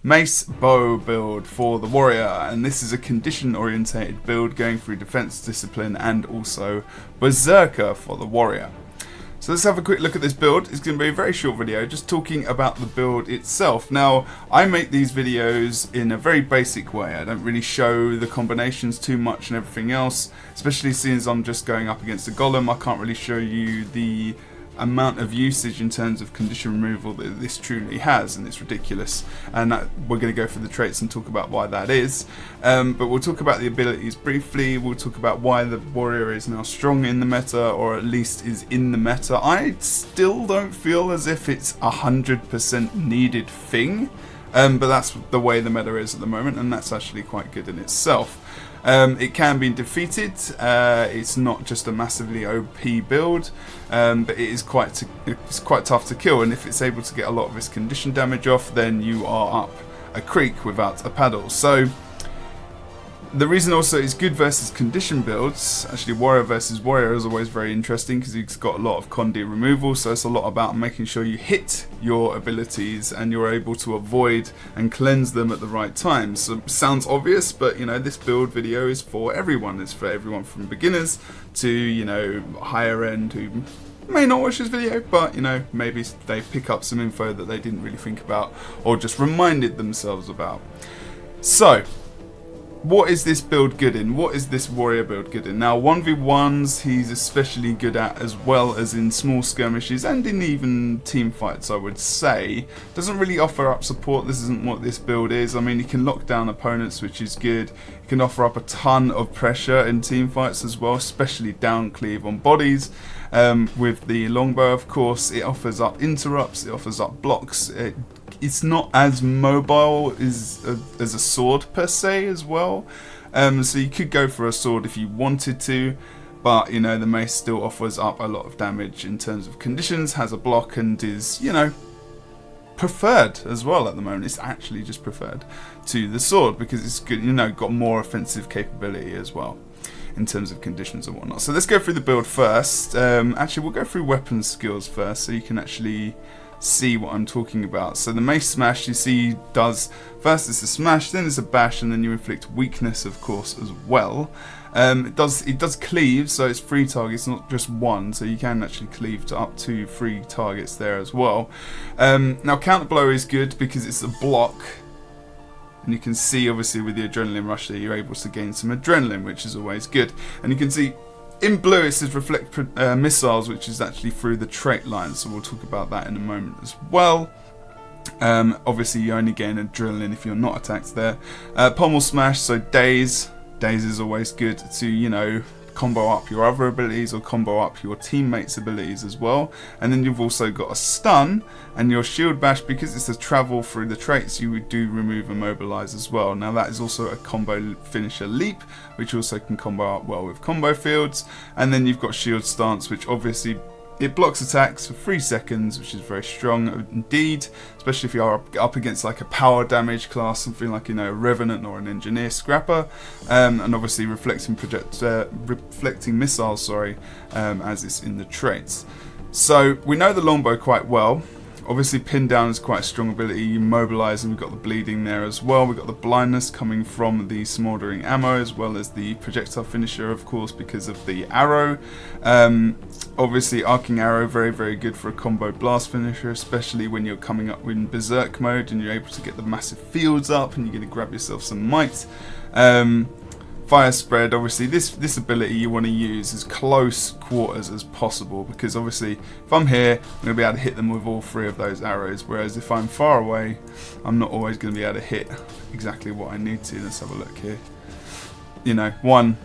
Mace bow build for the warrior, and this is a condition orientated build going through defense, discipline, and also berserker for the warrior. So let's have a quick look at this build. It's going to be a very short video just talking about the build itself. Now, I make these videos in a very basic way. I don't really show the combinations too much and everything else, especially since I'm just going up against a golem. I can't really show you the amount of usage in terms of condition removal that this truly has, and it's ridiculous. And we're going to go through the traits and talk about why that is. But we'll talk about the abilities briefly. We'll talk about why the warrior is now strong in the meta, or at least is in the meta. I still don't feel as if it's 100% needed thing, but that's the way the meta is at the moment, and that's actually quite good in itself. It can be defeated. It's not just a massively OP build, but it is it's quite tough to kill, and if it's able to get a lot of its condition damage off, then you are up a creek without a paddle. So the reason also it's good versus condition builds, actually warrior versus warrior is always very interesting because he's got a lot of condi removal, so it's a lot about making sure you hit your abilities and you're able to avoid and cleanse them at the right time. So sounds obvious, but you know, this build video is for everyone. It's for everyone from beginners to, you know, higher end who may not watch this video, but you know, maybe they pick up some info that they didn't really think about or just reminded themselves about. So what is this build good in? What is this warrior build good in? Now, 1v1s he's especially good at, as well as in small skirmishes and in even team fights, I would say. Doesn't really offer up support. This isn't what this build is. I mean, he can lock down opponents, which is good. He can offer up a ton of pressure in team fights as well, especially down cleave on bodies. With the longbow, of course, it offers up interrupts, it offers up blocks. It's not as mobile as a sword per se as well, so you could go for a sword if you wanted to, but you know, the mace still offers up a lot of damage in terms of conditions, has a block, and is, you know, preferred as well at the moment. It's actually just preferred to the sword because it's good, you know, got more offensive capability as well in terms of conditions and whatnot. So let's go through the build first. Actually, we'll go through weapon skills first so you can actually see what I'm talking about. So the mace smash, you see, does first it's a smash, then it's a bash, and then you inflict weakness, of course, as well. It does cleave, so it's 3 targets, not just 1, so you can actually cleave to up to 3 targets there as well. Now counter blow is good because it's a block, and you can see obviously with the adrenaline rush there you're able to gain some adrenaline, which is always good. And you can see in blue it says reflect missiles, which is actually through the trait line, so we'll talk about that in a moment as well. Obviously you only gain adrenaline if you're not attacked there. Pommel smash, so daze is always good to, you know, combo up your other abilities or combo up your teammates' abilities as well. And then you've also got a stun, and your shield bash, because it's a travel through the traits, you do remove immobilize as well. Now that is also a combo finisher leap, which also can combo up well with combo fields. And then you've got shield stance, which obviously it blocks attacks for 3 seconds, which is very strong indeed, especially if you are up against like a power damage class, something like, you know, a revenant or an engineer scrapper, and obviously reflecting missiles, as it's in the traits. So we know the longbow quite well. Obviously pin down is quite a strong ability, you mobilise, and we've got the bleeding there as well. We've got the blindness coming from the smouldering ammo, as well as the projectile finisher, of course, because of the arrow. Obviously arcing arrow, very, very good for a combo blast finisher, especially when you're coming up in berserk mode and you're able to get the massive fields up and you're going to grab yourself some might. Fire spread, obviously this ability you want to use as close quarters as possible, because obviously if I'm here I'm going to be able to hit them with all 3 of those arrows, whereas if I'm far away I'm not always going to be able to hit exactly what I need to. Let's have a look here. You know, 1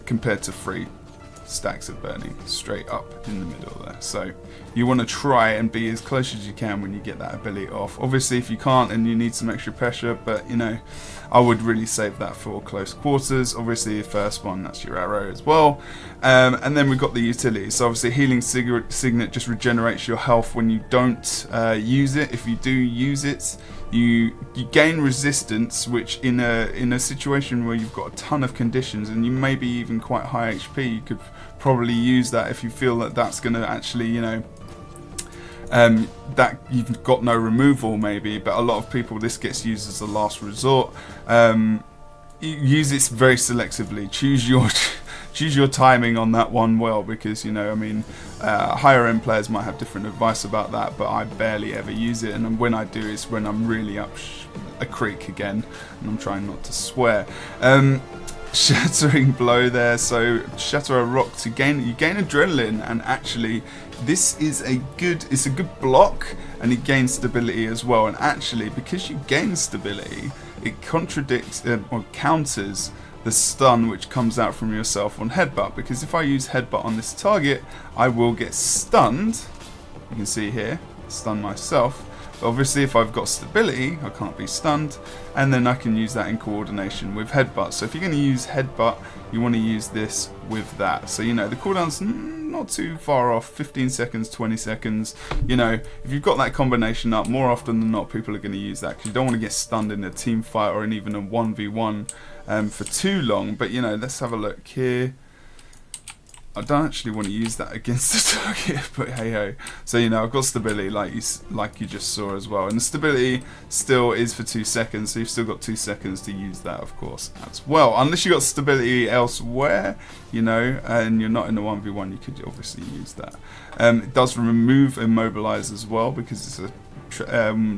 compared to 3 stacks of burning straight up in the middle there. So you want to try and be as close as you can when you get that ability off. Obviously if you can't and you need some extra pressure, but you know, I would really save that for close quarters. Obviously the first one, that's your arrow as well. And then we've got the utility. So obviously healing signet just regenerates your health when you don't use it. If you do use it, you gain resistance, which in a situation where you've got a ton of conditions and you may be even quite high HP, you could probably use that if you feel that that's going to actually, you know, that you've got no removal maybe, but a lot of people, this gets used as a last resort. Use it very selectively. Choose your timing on that one well, because, you know, I mean, higher end players might have different advice about that, but I barely ever use it, and when I do, it's when I'm really up a creek again, and I'm trying not to swear. Shattering blow there, so shatter a rock to gain, you gain adrenaline, and actually this is it's a good block, and it gains stability as well. And actually, because you gain stability, it contradicts or counters the stun which comes out from yourself on headbutt, because if I use headbutt on this target, I will get stunned. You can see here, stun myself. But obviously if I've got stability, I can't be stunned, and then I can use that in coordination with headbutt. So if you're going to use headbutt, you want to use this with that. So, you know, the cooldown's not too far off, 15 seconds, 20 seconds. You know, if you've got that combination up, more often than not, people are going to use that, because you don't want to get stunned in a team fight or in even a 1v1 for too long. But, you know, let's have a look here. I don't actually want to use that against the target, but hey ho. So, you know, I've got stability like you just saw as well, and the stability still is for 2 seconds, so you've still got 2 seconds to use that, of course, as well. Unless you got stability elsewhere, you know, and you're not in the 1v1, you could obviously use that. It does remove immobilize as well, because it's a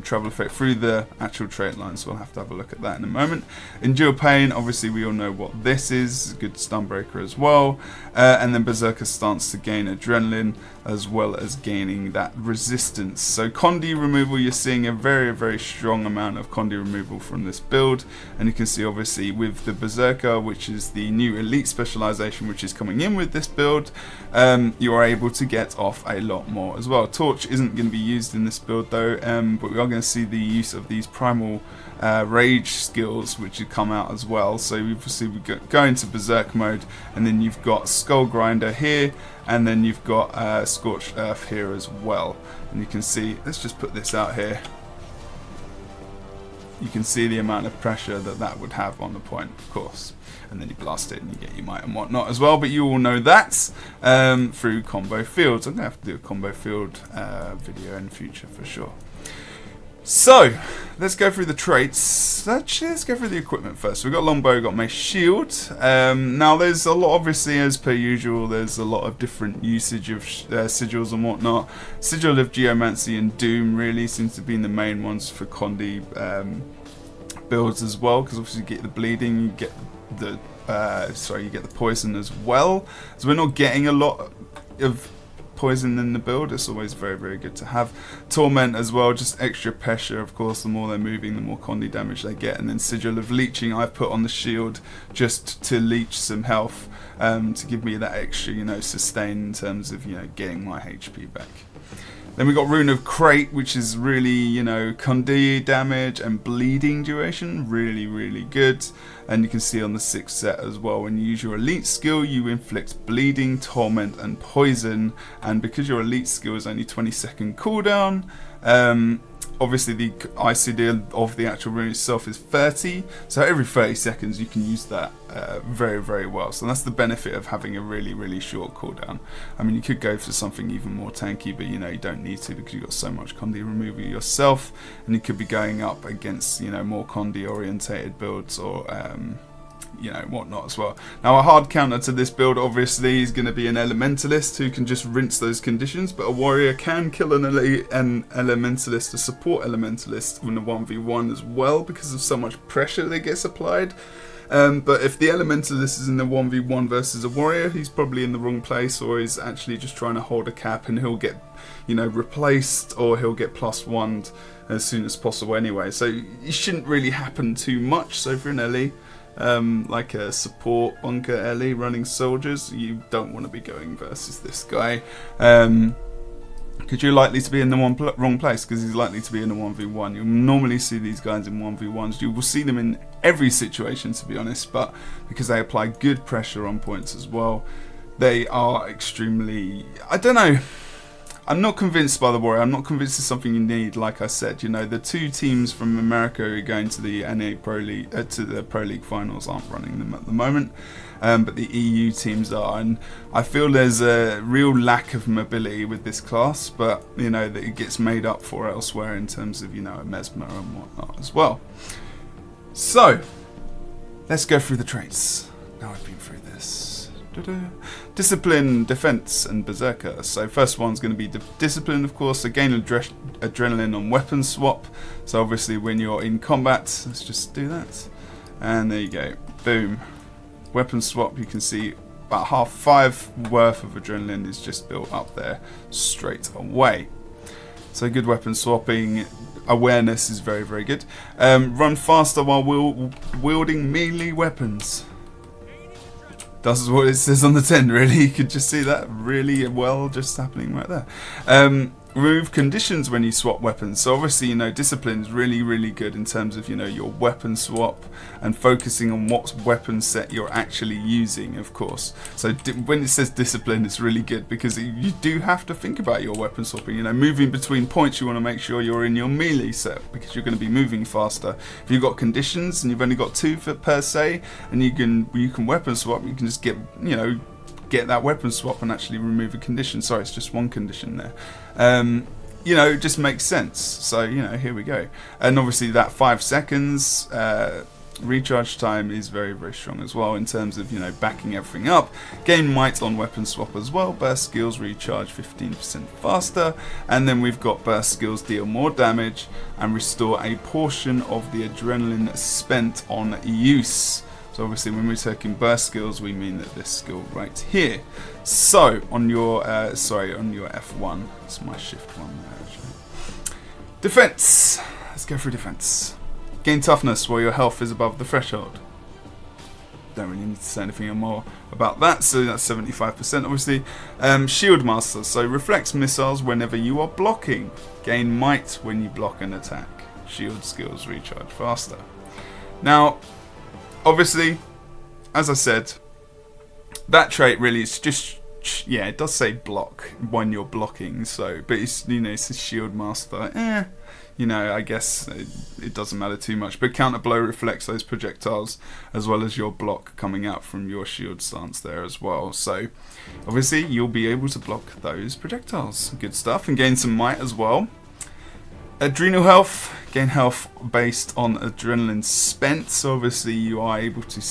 travel effect through the actual trait line, so we'll have to have a look at that in a moment. Endure pain, obviously we all know what this is, good stun breaker as well, and then berserker stance to gain adrenaline as well as gaining that resistance. So Condi removal, you're seeing a very, very strong amount of Condi removal from this build, and you can see obviously with the berserker, which is the new elite specialization which is coming in with this build, you are able to get off a lot more as well. Torch isn't going to be used in this build though, but we are going to see the use of these primal rage skills which have come out as well. So obviously we go into berserk mode, and then you've got skull grinder here, and then you've got scorched earth here as well. And you can see, let's just put this out here, you can see the amount of pressure that would have on the point, of course. And then you blast it and you get your might and whatnot as well, but you all know that through combo fields. I'm going to have to do a combo field video in the future for sure. So, let's go through the traits. Actually, let's go through the equipment first. We've got longbow, we've got mace, shield. Now, there's a lot, obviously, as per usual, there's a lot of different usage of sigils and whatnot. Sigil of Geomancy and Doom really seems to be the main ones for Condi builds as well, because obviously you get the bleeding, you get the you get the poison as well. So we're not getting a lot of poison in the build. It's always very, very good to have. Torment as well, just extra pressure, of course. The more they're moving, the more Condi damage they get. And then Sigil of Leeching I've put on the shield just to leech some health, to give me that extra, you know, sustain in terms of, you know, getting my HP back. Then we got Rune of Crate, which is really, you know, Condi damage and bleeding duration, really, really good. And you can see on the 6th set as well, when you use your elite skill, you inflict bleeding, torment, and poison. And because your elite skill is only 20-second cooldown, obviously the ICD of the actual rune itself is 30, so every 30 seconds you can use that very, very well. So that's the benefit of having a really, really short cooldown. I mean, you could go for something even more tanky, but you know, you don't need to, because you've got so much Condi removal yourself, and you could be going up against, you know, more Condi orientated builds, or you know, whatnot as well. Now, a hard counter to this build obviously is going to be an elementalist who can just rinse those conditions, but a warrior can kill an elementalist, a support elementalist, in a 1v1 as well, because of so much pressure that gets applied. But if the elementalist is in the 1v1 versus a warrior, he's probably in the wrong place, or he's actually just trying to hold a cap, and he'll get, you know, replaced, or he'll get +1'd as soon as possible anyway. So it shouldn't really happen too much. So for an Ellie, like a support bunker Ellie running soldiers, you don't want to be going versus this guy, because you're likely to be in the wrong place, because he's likely to be in a 1v1. You'll normally see these guys in 1v1s. You will see them in every situation, to be honest, but because they apply good pressure on points as well, they are extremely, I don't know, I'm not convinced by the Warrior. I'm not convinced it's something you need. Like I said, you know, the 2 teams from America who are going to the NA Pro League to the Pro League finals aren't running them at the moment, but the EU teams are, and I feel there's a real lack of mobility with this class. But you know that it gets made up for elsewhere in terms of, you know, a Mesmer and whatnot as well. So let's go through the traits. Now I've been through this. Discipline, defense, and berserker. So first one's going to be discipline, of course. So gain adrenaline on weapon swap. So obviously when you're in combat, let's just do that. And there you go. Boom. Weapon swap, you can see about 5 worth of adrenaline is just built up there straight away. So good weapon swapping. Awareness is very, very good. Run faster while wielding melee weapons. That's what it says on the tin, really. You could just see that really well just happening right there. Remove conditions when you swap weapons. So obviously, you know, discipline is really, really good in terms of, you know, your weapon swap and focusing on what weapon set you're actually using, of course. So when it says discipline, it's really good because you do have to think about your weapon swapping. You know, moving between points, you want to make sure you're in your melee set because you're going to be moving faster. If you've got conditions and you've only got 2 per se, and you can weapon swap, you can just get, you know, get that weapon swap and actually remove a condition. Sorry, it's just 1 condition there. You know, it just makes sense. So, you know, here we go. And obviously that 5 seconds recharge time is very, very strong as well in terms of, you know, backing everything up. Gain might on weapon swap as well. Burst skills recharge 15% faster. And then we've got burst skills deal more damage and restore a portion of the adrenaline spent on use. So obviously when we're taking burst skills, we mean that this skill right here. So on your on your F1, it's my shift one there actually. Defense. Let's go through defense. Gain toughness while your health is above the threshold. Don't really need to say anything more about that. So that's 75% obviously. Shield master. So reflects missiles whenever you are blocking. Gain might when you block an attack. Shield skills recharge faster. Now, obviously, as I said, that trait really is just, yeah, it does say block when you're blocking, so, but it's, you know, it's a shield master, you know, I guess it doesn't matter too much, but counter blow reflects those projectiles as well as your block coming out from your shield stance there as well, so obviously you'll be able to block those projectiles. Good stuff, and gain some might as well. Adrenal health, gain health based on adrenaline spent, so obviously you are able to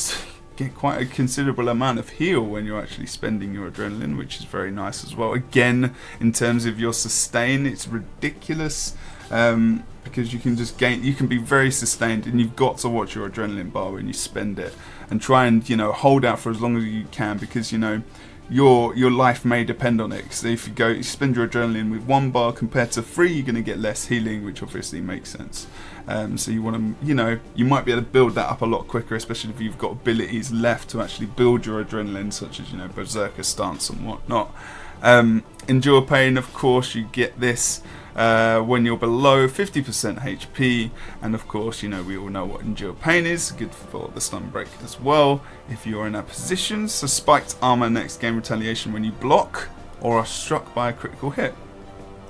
get quite a considerable amount of heal when you're actually spending your adrenaline, which is very nice as well. Again, in terms of your sustain, it's ridiculous because you can just gain, you can be very sustained, and you've got to watch your adrenaline bar when you spend it and try and, you know, hold out for as long as you can, because, you know, your life may depend on it. So if you spend your adrenaline with 1 bar compared to 3, you're going to get less healing, which obviously makes sense. So you want to, you know, you might be able to build that up a lot quicker, especially if you've got abilities left to actually build your adrenaline, such as, you know, berserker stance and whatnot. Endure pain, of course, you get this when you're below 50% HP, and of course, you know, we all know what endure pain is. Good for the stun break as well if you're in that position. So spiked armor, next game retaliation when you block or are struck by a critical hit.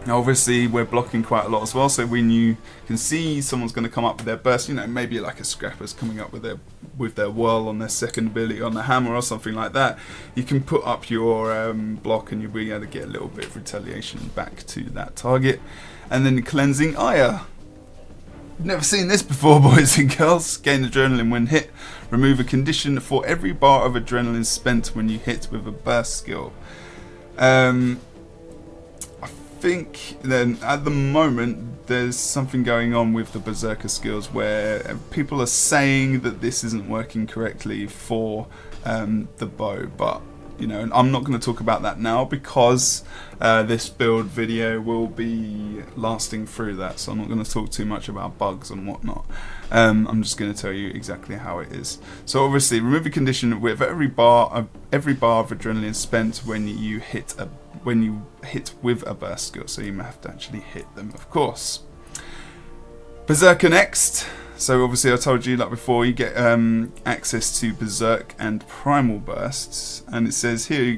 Now obviously we're blocking quite a lot as well, so when you can see someone's going to come up with their burst, you know, maybe like a scrapper's coming up with their whirl on their second ability on the hammer or something like that, you can put up your block and you'll be able to get a little bit of retaliation back to that target. And then cleansing ire. Never seen this before, boys and girls. Gain adrenaline when hit. Remove a condition for every bar of adrenaline spent when you hit with a burst skill. I think then at the moment there's something going on with the berserker skills where people are saying that this isn't working correctly for the bow, but you know, I'm not going to talk about that now because this build video will be lasting through that, so I'm not going to talk too much about bugs and whatnot. I'm just going to tell you exactly how it is. So obviously remove a condition with every bar of adrenaline spent when you hit with a burst skill, so you have to actually hit them, of course. Berserker next. So obviously I told you like before, you get access to Berserk and Primal Bursts, and it says here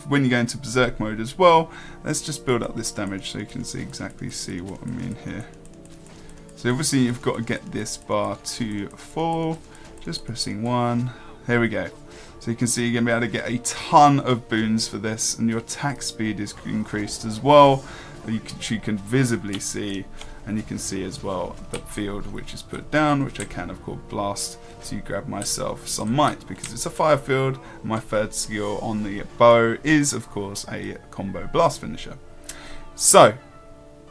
when you go into Berserk mode as well. Let's just build up this damage so you can see what I mean here. So obviously you've got to get this bar to full, just pressing 1, there we go. So you can see you're going to be able to get a ton of boons for this, and your attack speed is increased as well. You can visibly see, and you can see as well the field which is put down, which I can of course blast to grab myself some might, because it's a fire field. My third skill on the bow is of course a combo blast finisher. So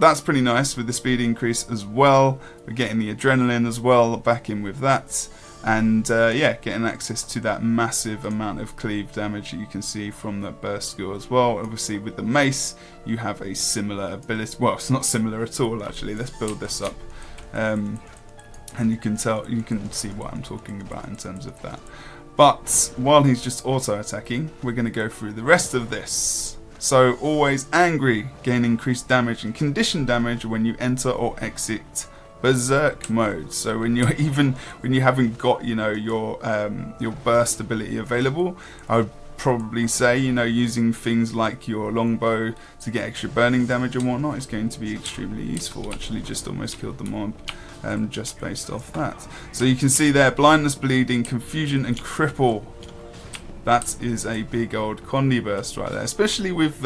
that's pretty nice with the speed increase as well. We're getting the adrenaline as well back in with that. And yeah, getting access to that massive amount of cleave damage that you can see from the burst skill as well. Obviously with the mace you have a similar ability, well it's not similar at all actually. Let's build this up and you can see what I'm talking about in terms of that. But while he's just auto attacking, we're going to go through the rest of this. So always angry, gain increased damage and condition damage when you enter or exit Berserk mode. So when you haven't got your burst ability available, I would probably say using things like your longbow to get extra burning damage and whatnot is going to be extremely useful. Actually just almost killed the mob just based off that. So you can see there, blindness, bleeding, confusion and cripple. That is a big old Condi burst right there, especially with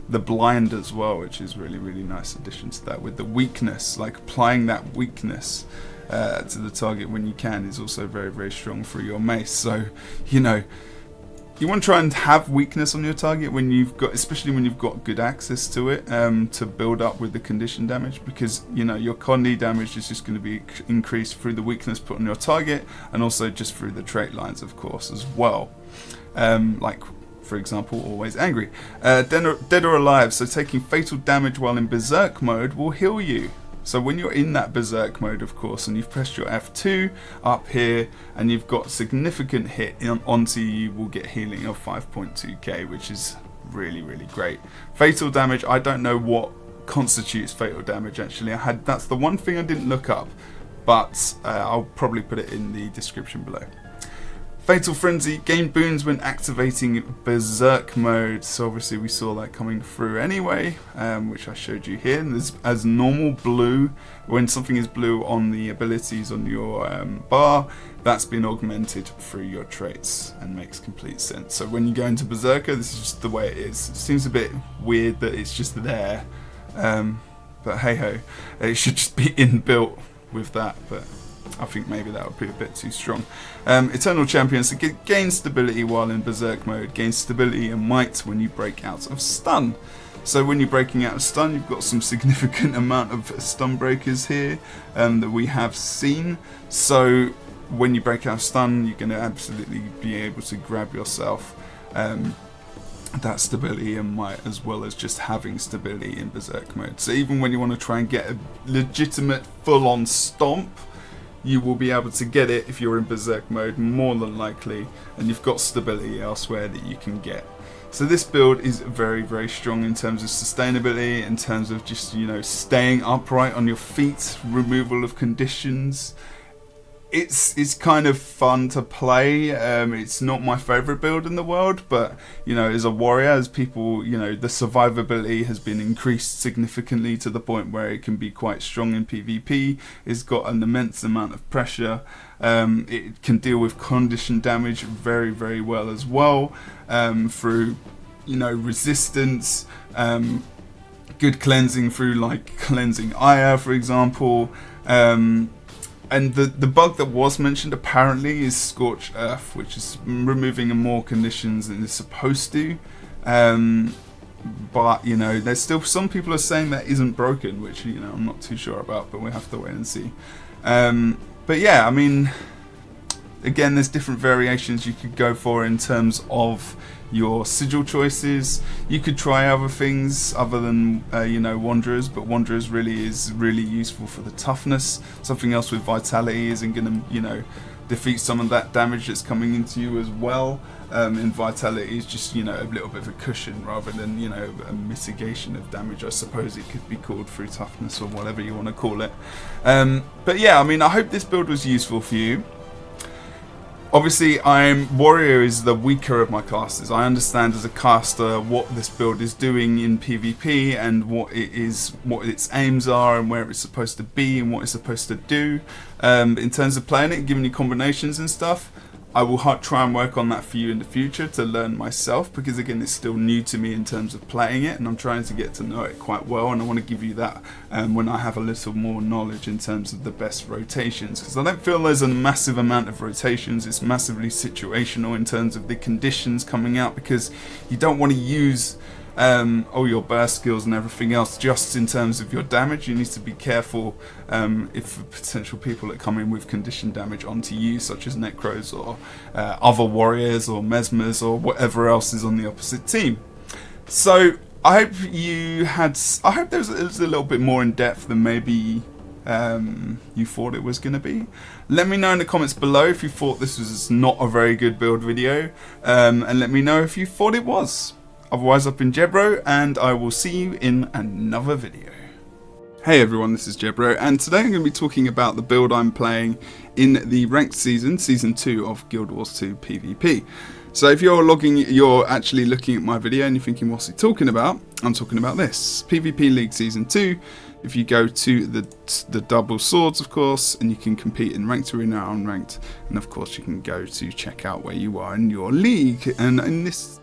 the blind as well, which is really nice addition to that. With the weakness, like applying that weakness to the target when you can is also very strong for your mace. So you want to try and have weakness on your target when you've got, especially when you've got good access to it, to build up with the condition damage, because your Condi damage is just going to be increased through the weakness put on your target, and also just through the trait lines of course as well. Like for example, always angry. Dead or alive, so taking fatal damage while in Berserk mode will heal you. So when you're in that Berserk mode of course, and you've pressed your F2 up here and you've got significant hit onto you, will get healing of 5.2k, which is really great. Fatal damage, I don't know what constitutes fatal damage actually. That's the one thing I didn't look up, but I'll probably put it in the description below. Fatal Frenzy, gain boons when activating Berserk mode. So obviously we saw that coming through anyway, which I showed you here. And there's, as normal, blue, when something is blue on the abilities on your bar, that's been augmented through your traits and makes complete sense. So when you go into Berserker, this is just the way it is. It seems a bit weird that it's just there, but hey ho, it should just be inbuilt with that, but I think maybe that would be a bit too strong. Eternal Champion, so gain stability while in Berserk mode, gain stability and might when you break out of stun. So when you're breaking out of stun, you've got some significant amount of stun breakers here that we have seen. So when you break out of stun, you're going to absolutely be able to grab yourself that stability and might, as well as just having stability in Berserk mode. So even when you want to try and get a legitimate full-on stomp, you will be able to get it if you're in Berserk mode, more than likely, and you've got stability elsewhere that you can get. So this build is very strong in terms of sustainability, in terms of just staying upright on your feet, removal of conditions. It's kind of fun to play. It's not my favorite build in the world, but as a warrior, as people, the survivability has been increased significantly to the point where it can be quite strong in PvP. It's got an immense amount of pressure. It can deal with condition damage very well as well, through resistance, good cleansing through like cleansing ire, for example. And the bug that was mentioned apparently is Scorched Earth, which is removing more conditions than it's supposed to. But there's still some people are saying that isn't broken, which I'm not too sure about, but we have to wait and see. But yeah, I mean, again, there's different variations you could go for in terms of your sigil choices. You could try other things other than Wanderers, but Wanderers is really useful for the toughness. Something else with vitality isn't going to defeat some of that damage that's coming into you as well. In vitality is just, you know, a little bit of a cushion rather than, you know, a mitigation of damage, I suppose it could be called, through toughness or whatever you want to call it. But yeah, I mean, I hope this build was useful for you. Obviously, Warrior is the weaker of my casters. I understand as a caster what this build is doing in PvP and what its aims are and where it's supposed to be and what it's supposed to do. In terms of playing it, giving you combinations and stuff, I will try and work on that for you in the future to learn myself, because again, it's still new to me in terms of playing it, and I'm trying to get to know it quite well, and I want to give you that when I have a little more knowledge in terms of the best rotations, because I don't feel there's a massive amount of rotations. It's massively situational in terms of the conditions coming out, because you don't want to use all your burst skills and everything else just in terms of your damage. You need to be careful if potential people that come in with condition damage onto you, such as Necros or other warriors or Mesmers or whatever else is on the opposite team. So I hope there was a little bit more in depth than maybe you thought it was going to be. Let me know in the comments below if you thought this was not a very good build video, and let me know if you thought it was. Otherwise, I've been Jebro, and I will see you in another video. Hey everyone, this is Jebro, and today I'm going to be talking about the build I'm playing in the ranked season 2 of Guild Wars 2 PvP. So if you're actually looking at my video and you're thinking, what's he talking about? I'm talking about this, PvP League Season 2. If you go to the double swords, of course, and you can compete in ranked arena, unranked, and of course you can go to check out where you are in your league. And in this